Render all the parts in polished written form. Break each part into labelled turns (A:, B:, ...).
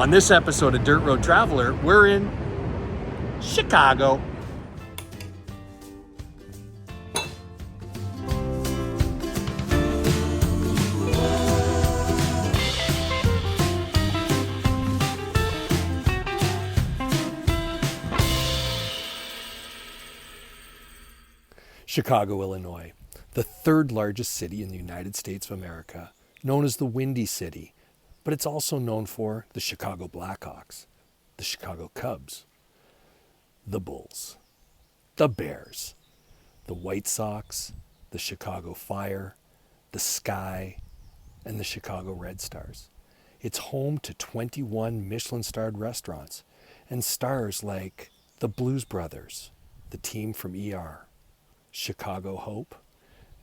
A: On this episode of Dirt Road Traveler, we're in Chicago. Chicago, Illinois, the third largest city in the United States of America, known as the Windy City, but it's also known for the Chicago Blackhawks, the Chicago Cubs, the Bulls, the Bears, the White Sox, the Chicago Fire, the Sky, and the Chicago Red Stars. It's home to 21 Michelin-starred restaurants and stars like the Blues Brothers, the team from ER, Chicago Hope,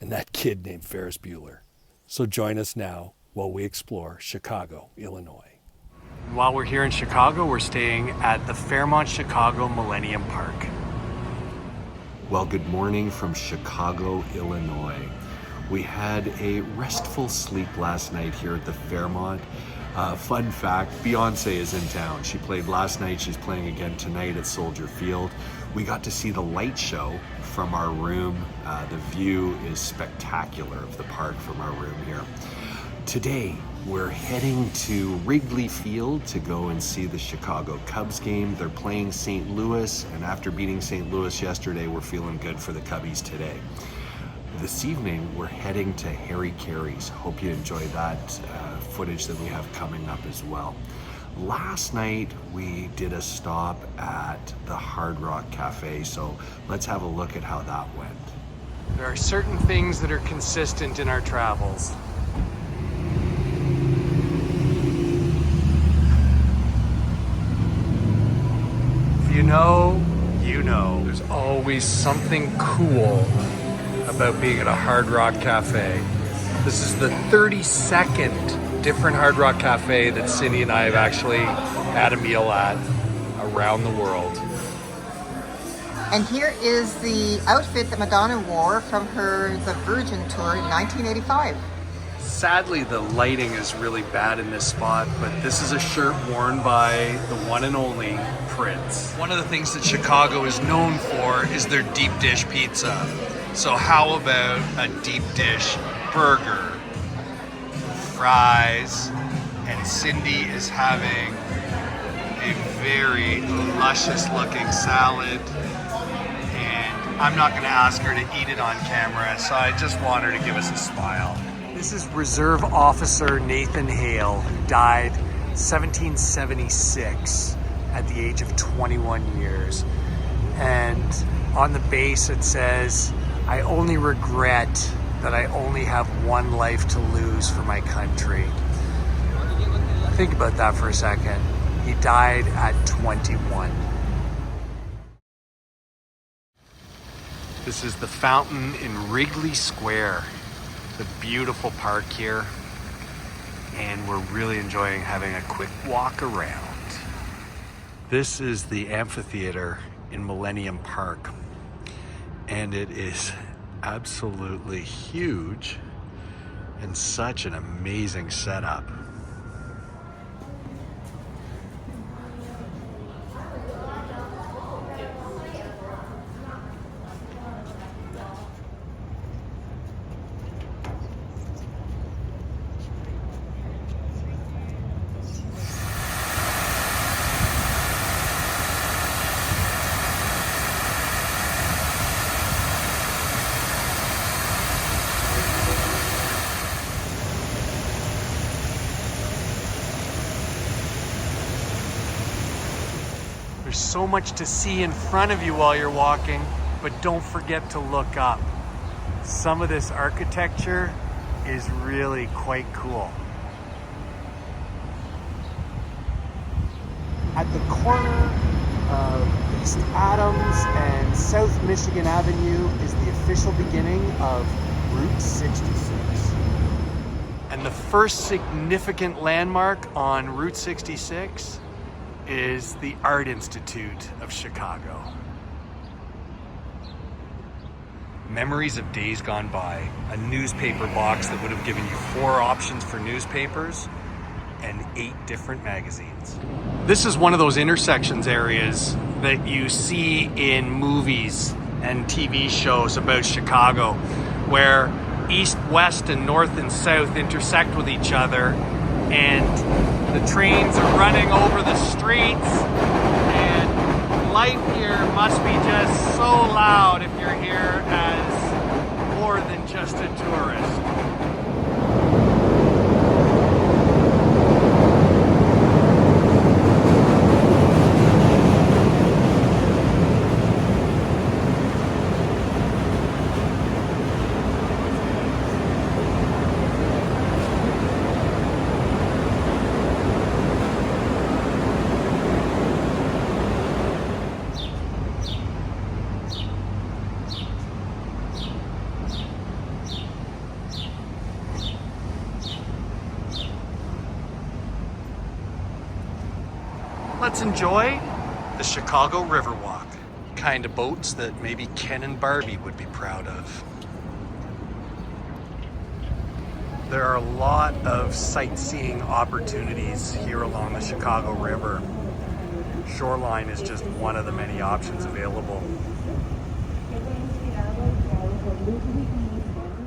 A: and that kid named Ferris Bueller. So join us now while we explore Chicago, Illinois. While we're here in Chicago, we're staying at the Fairmont Chicago Millennium Park.
B: Well, good morning from Chicago, Illinois. We had a restful sleep last night here at the Fairmont. Fun fact, Beyonce is in town. She played last night, she's playing again tonight at Soldier Field. We got to see the light show from our room. The view is spectacular of the park from our room here. Today, we're heading to Wrigley Field to go and see the Chicago Cubs game. They're playing St. Louis, and after beating St. Louis yesterday, we're feeling good for the Cubbies today. This evening, we're heading to Harry Caray's. Hope you enjoy that footage that we have coming up as well. Last night, we did a stop at the Hard Rock Cafe, so let's have a look at how that went.
A: There are certain things that are consistent in our travels. If you know, you know. There's always something cool about being at a Hard Rock Cafe. This is the 32nd different Hard Rock Cafe that Cindy and I have actually had a meal at around the world.
C: And here is the outfit that Madonna wore from The Virgin tour in 1985.
A: Sadly, the lighting is really bad in this spot, but this is a shirt worn by the one and only Prince. One of the things that Chicago is known for is their deep dish pizza. So how about a deep dish burger, fries, and Cindy is having a very luscious looking salad, and I'm not going to ask her to eat it on camera, so I just want her to give us a smile. This is Reserve Officer Nathan Hale, who died 1776 at the age of 21 years. And on the base it says, "I only regret that I only have one life to lose for my country." Think about that for a second. He died at 21. This is the fountain in Wrigley Square. The beautiful park here. And we're really enjoying having a quick walk around. This is the amphitheater in Millennium Park. And it is absolutely huge and such an amazing setup. There's so much to see in front of you while you're walking, but don't forget to look up. Some of this architecture is really quite cool. At the corner of East Adams and South Michigan Avenue is the official beginning of Route 66. And the first significant landmark on Route 66 is the Art Institute of Chicago. Memories of days gone by, a newspaper box that would have given you 4 options for newspapers, and 8 different magazines. This is one of those intersections areas that you see in movies and TV shows about Chicago, where east, west, and north and south intersect with each other, and the trains are running over the streets, and life here must be just so loud if you're here as more than just a tourist. Let's enjoy the Chicago Riverwalk. Kind of boats that maybe Ken and Barbie would be proud of. There are a lot of sightseeing opportunities here along the Chicago River. Shoreline is just one of the many options available.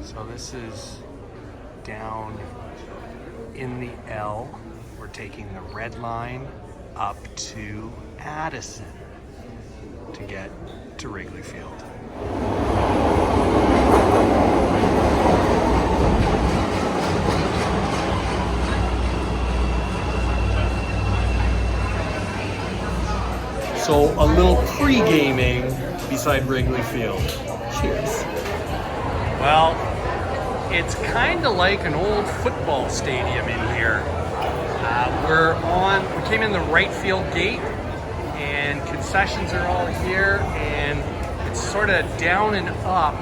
A: So this is down in the L. We're taking the red line up to Addison to get to Wrigley Field. So a little pre-gaming beside Wrigley Field. Cheers. Well, it's kind of like an old football stadium in here. We came in the right field gate, and concessions are all here, and it's sort of down and up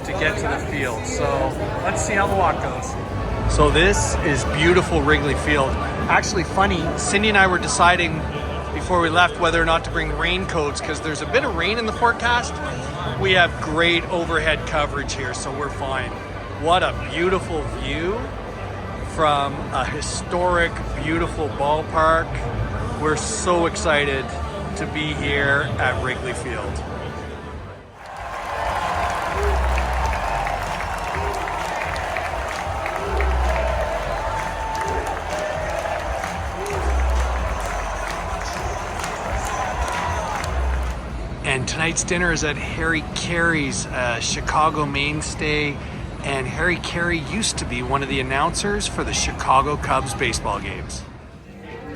A: to get to the field. So let's see how the walk goes. So this is beautiful Wrigley Field. Actually funny, Cindy and I were deciding before we left whether or not to bring raincoats because there's a bit of rain in the forecast. We have great overhead coverage here, so we're fine. What a beautiful view from a historic, beautiful ballpark. We're so excited to be here at Wrigley Field. And tonight's dinner is at Harry Caray's, Chicago mainstay. And Harry Caray used to be one of the announcers for the Chicago Cubs baseball games.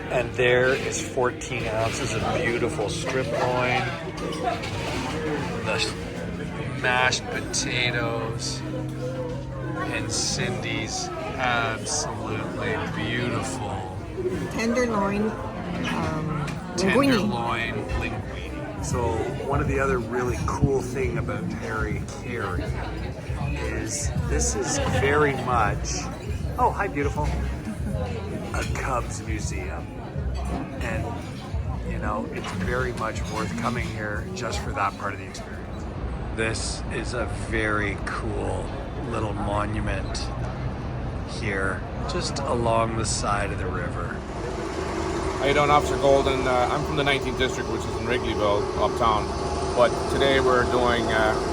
A: And there is 14 ounces of beautiful strip loin, the mashed potatoes, and Cindy's absolutely beautiful
C: Tenderloin,
A: tenderloin linguine. So one of the other really cool thing about Harry Caray is this is very much, oh hi beautiful, a Cubs museum, and you know it's very much worth coming here just for that part of the experience. This is a very cool little monument here just along the side of the river.
D: How you doing, Officer Golden? I'm from the 19th District, which is in Wrigleyville, uptown. But today we're doing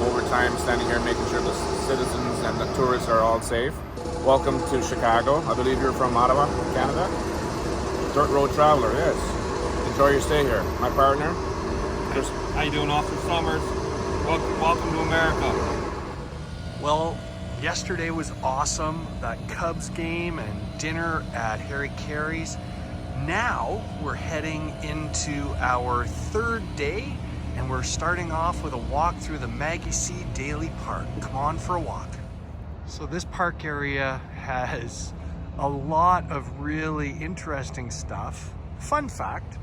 D: overtime, standing here making sure the citizens and the tourists are all safe. Welcome to Chicago. I believe you're from Ottawa, Canada? Dirt road traveler, yes. Enjoy your stay here. My partner, Chris.
E: How you doing, Officer Summers? Welcome to America.
A: Well, yesterday was awesome, that Cubs game and dinner at Harry Caray's. Now we're heading into our third day, and we're starting off with a walk through the Maggie C. Daly Park. Come on for a walk. So this park area has a lot of really interesting stuff. Fun fact,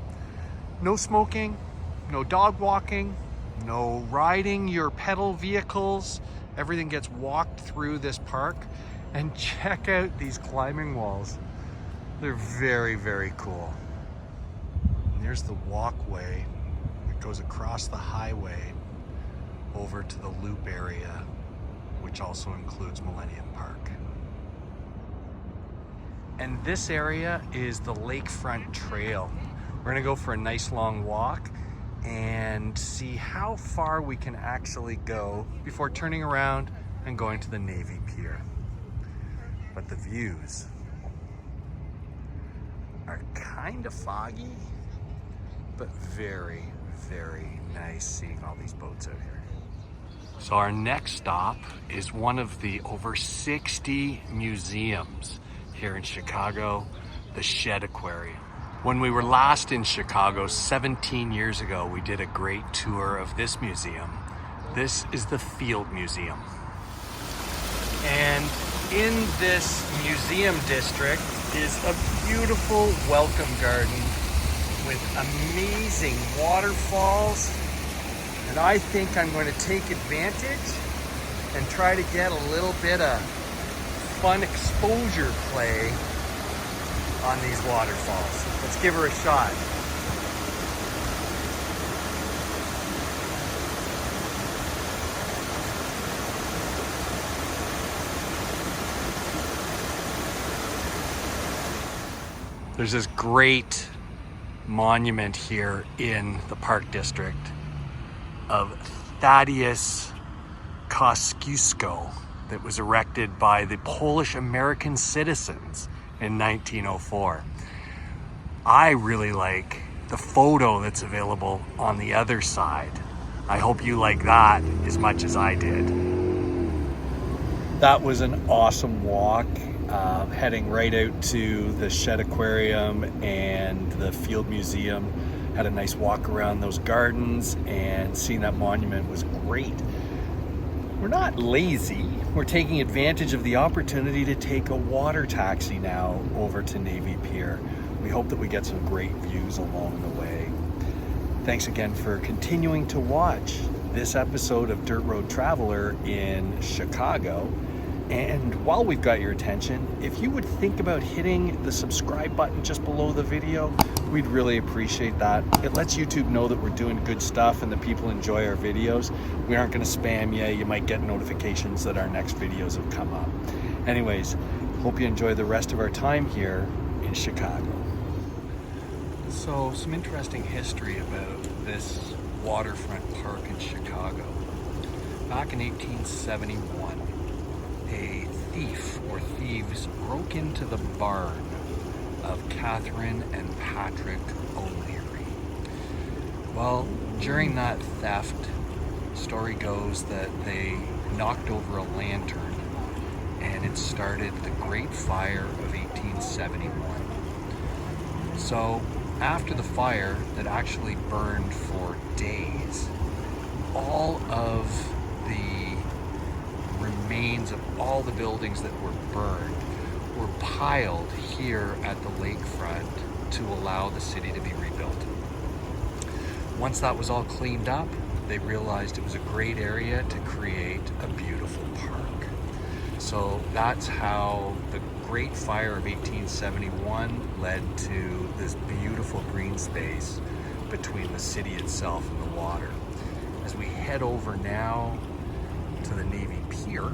A: no smoking, no dog walking, no riding your pedal vehicles. Everything gets walked through this park. And check out these climbing walls. They're very, very cool. And there's the walkway that goes across the highway over to the Loop area, which also includes Millennium Park.
B: And this area is the Lakefront Trail. We're gonna go for a nice long walk and see how far we can actually go before turning around and going to the Navy Pier. But the views are kind of foggy, but very, very nice seeing all these boats out here. So our next stop is one of the over 60 museums here in Chicago, the Shed Aquarium. When we were last in Chicago 17 years ago, we did a great tour of this museum. This is the Field Museum. And in this museum district is a beautiful welcome garden with amazing waterfalls. And I think I'm going to take advantage and try to get a little bit of fun exposure play on these waterfalls. Let's give her a shot. There's this great monument here in the Park District of Thaddeus Kosciuszko that was erected by the Polish-American citizens in 1904. I really like the photo that's available on the other side. I hope you like that as much as I did. That was an awesome walk. Heading right out to the Shed Aquarium and the Field Museum. Had a nice walk around those gardens, and seeing that monument was great. We're not lazy. We're taking advantage of the opportunity to take a water taxi now over to Navy Pier. We hope that we get some great views along the way. Thanks again for continuing to watch this episode of Dirt Road Traveler in Chicago. And while we've got your attention, if you would think about hitting the subscribe button just below the video, we'd really appreciate that. It lets YouTube know that we're doing good stuff and that people enjoy our videos. We aren't going to spam you. You might get notifications that our next videos have come up. Anyways, hope you enjoy the rest of our time here in Chicago. So, some interesting history about this waterfront park in Chicago. Back in 1871, a thief or thieves broke into the barn of Catherine and Patrick O'Leary. Well, during that theft, story goes that they knocked over a lantern and it started the Great Fire of 1871. So after the fire that actually burned for days, all of the remains of all the buildings that were burned were piled here at the lakefront to allow the city to be rebuilt. Once that was all cleaned up, they realized it was a great area to create a beautiful park. So that's how the Great Fire of 1871 led to this beautiful green space between the city itself and the water. As we head over now to the Navy Pier,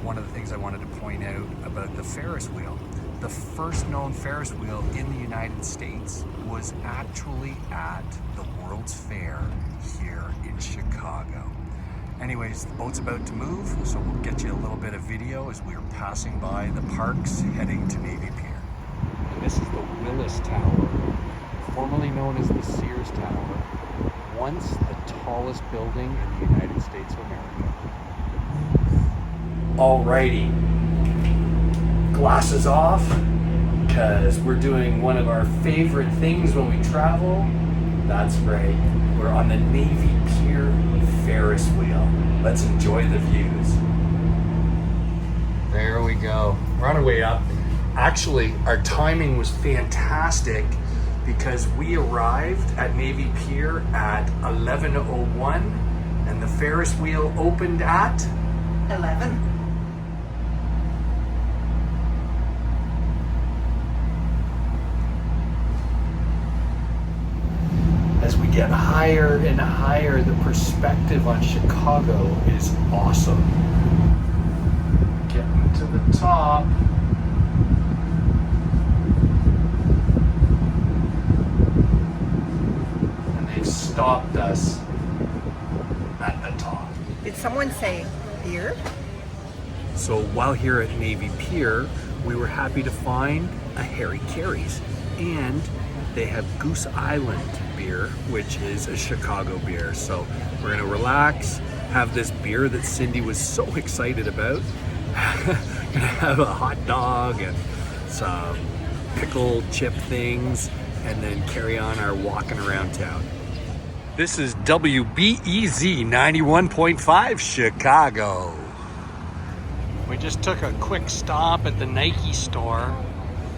B: one of the things I wanted to point out about the Ferris wheel. The first known Ferris wheel in the United States was actually at the World's Fair here in Chicago. Anyways, the boat's about to move, so we'll get you a little bit of video as we're passing by the parks heading to Navy Pier. This is the Willis Tower, formerly known as the Sears Tower, once the tallest building in the United States of America. Alrighty, glasses off, because we're doing one of our favorite things when we travel. That's right, we're on the Navy Pier Ferris wheel. Let's enjoy the views. There we go, we're on our way up. Actually, our timing was fantastic because we arrived at Navy Pier at 11:01 and the Ferris wheel opened at
C: 11.
B: As we get higher and higher, the perspective on Chicago is awesome. Getting to the top. stopped us at the top.
C: Did someone say beer?
B: So while here at Navy Pier, we were happy to find a Harry Caray's, and they have Goose Island beer, which is a Chicago beer. So we're gonna relax, have this beer that Cindy was so excited about. Gonna have a hot dog and some pickle chip things, and then carry on our walking around town. This is WBEZ 91.5 Chicago. We just took a quick stop at the Nike store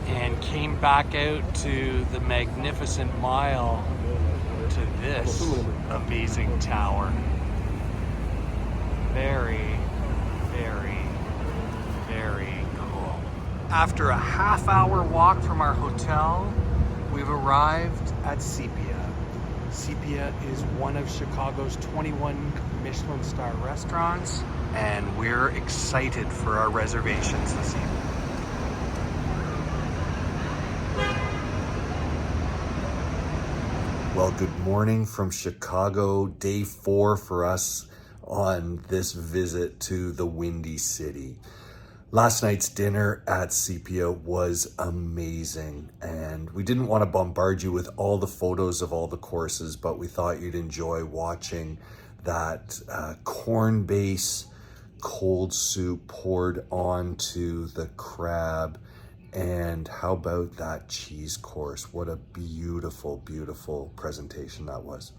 B: and came back out to the magnificent mile to this amazing tower. Very, very, very cool. After a half-hour walk from our hotel, we've arrived at Sepia. Sepia is one of Chicago's 21 Michelin star restaurants, and we're excited for our reservations this evening. Well, good morning from Chicago, day 4 for us on this visit to the Windy City. Last night's dinner at Sepia was amazing, and we didn't want to bombard you with all the photos of all the courses, but we thought you'd enjoy watching that corn base cold soup poured onto the crab. And how about that cheese course? What a beautiful, beautiful presentation that was.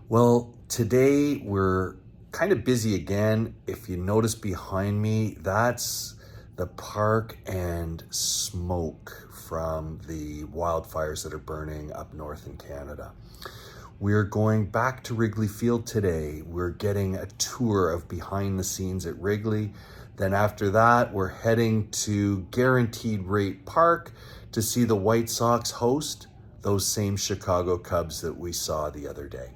B: Well, today we're kind of busy again. If you notice behind me, that's the park and smoke from the wildfires that are burning up north in Canada. We're going back to Wrigley Field today. We're getting a tour of behind the scenes at Wrigley. Then after that, we're heading to Guaranteed Rate Park to see the White Sox host those same Chicago Cubs that we saw the other day.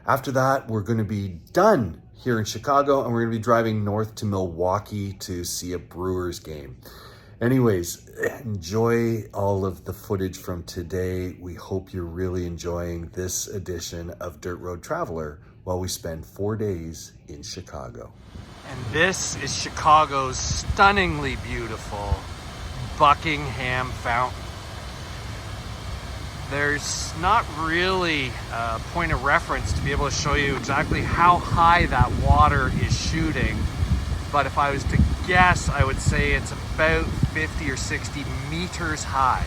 B: After that, we're going to be done here in Chicago, and we're going to be driving north to Milwaukee to see a Brewers game. Anyways, enjoy all of the footage from today. We hope you're really enjoying this edition of Dirt Road Traveler while we spend 4 days in Chicago. And this is Chicago's stunningly beautiful Buckingham Fountain. There's not really a point of reference to be able to show you exactly how high that water is shooting, but if I was to guess, I would say it's about 50 or 60 meters high.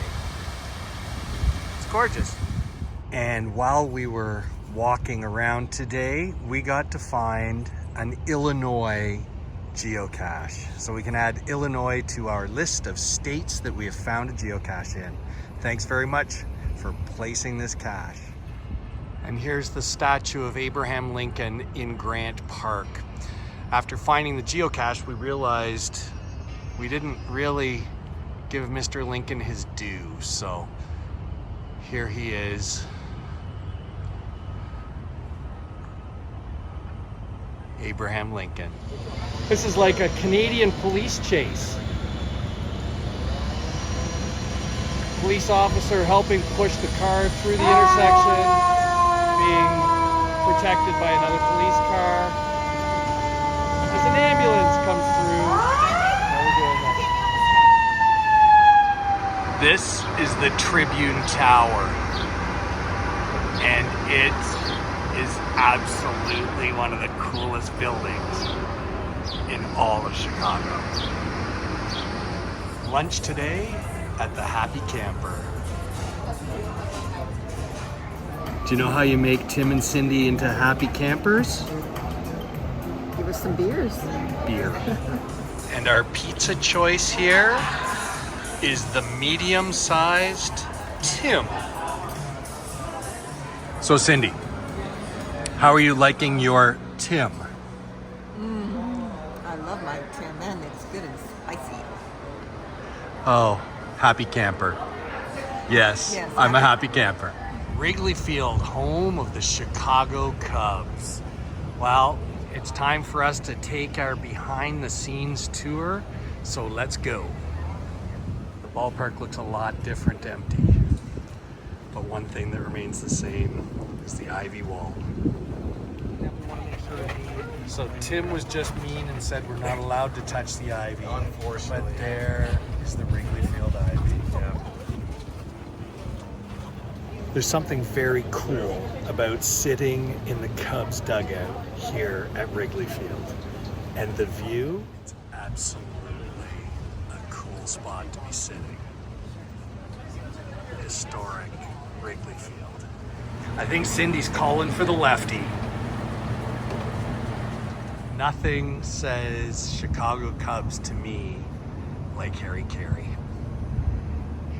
B: It's gorgeous. And while we were walking around today, we got to find an Illinois geocache. So we can add Illinois to our list of states that we have found a geocache in. Thanks very much for placing this cache. And here's the statue of Abraham Lincoln in Grant Park. After finding the geocache, we realized we didn't really give Mr. Lincoln his due. So here he is. Abraham Lincoln. This is like a Canadian police chase. Police officer helping push the car through the intersection, being protected by another police car. As an ambulance comes through, this is the Tribune Tower, and it is absolutely one of the coolest buildings in all of Chicago. Lunch today at the Happy Camper. Do you know how you make Tim and Cindy into happy campers?
C: Give us some beers.
B: Beer. And our pizza choice here is the medium-sized Tim. So Cindy, how are you liking your Tim?
C: I love my Tim, and it's good and spicy.
B: Oh, happy camper. Yes, I'm a happy camper. Wrigley Field, home of the Chicago Cubs. Well, it's time for us to take our behind-the-scenes tour, so let's go. The ballpark looks a lot different empty.
A: But one thing that remains the same is the ivy wall. So Tim was just mean and said we're not allowed to touch the ivy. Unfortunately. But there is the Wrigley Field ivy. Yeah. There's something very cool about sitting in the Cubs dugout here at Wrigley Field. And the view, it's absolutely a cool spot to be sitting. Historic Wrigley Field. I think Cindy's calling for the lefty. Nothing says Chicago Cubs to me like Harry Caray.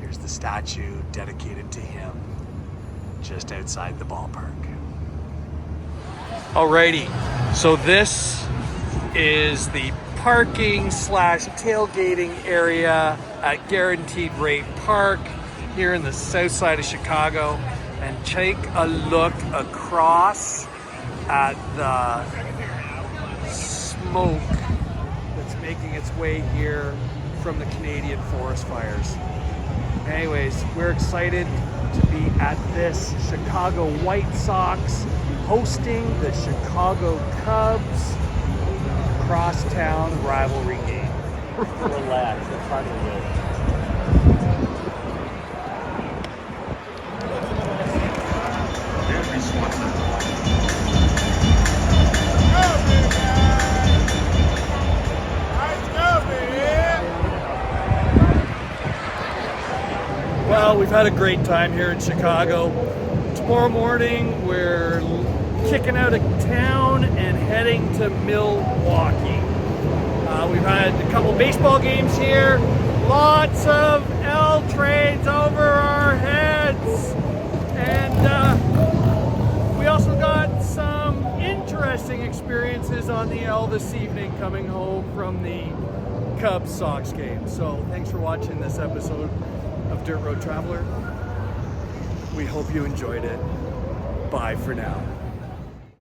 A: Here's the statue dedicated to him just outside the ballpark. Alrighty, so this is the parking / tailgating area at Guaranteed Rate Park here in the south side of Chicago. And take a look across at the smoke that's making its way here from the Canadian forest fires. Anyways, we're excited to be at this Chicago White Sox hosting the Chicago Cubs crosstown rivalry game. Relax, it's hard to wait. Well, we've had a great time here in Chicago. Tomorrow morning, we're kicking out of town and heading to Milwaukee. We've had a couple baseball games here. Lots of L trains over our heads. And we also got some interesting experiences on the L this evening coming home from the Cubs-Sox game. So thanks for watching this episode of Dirt Road Traveler. We hope you enjoyed it. Bye for now.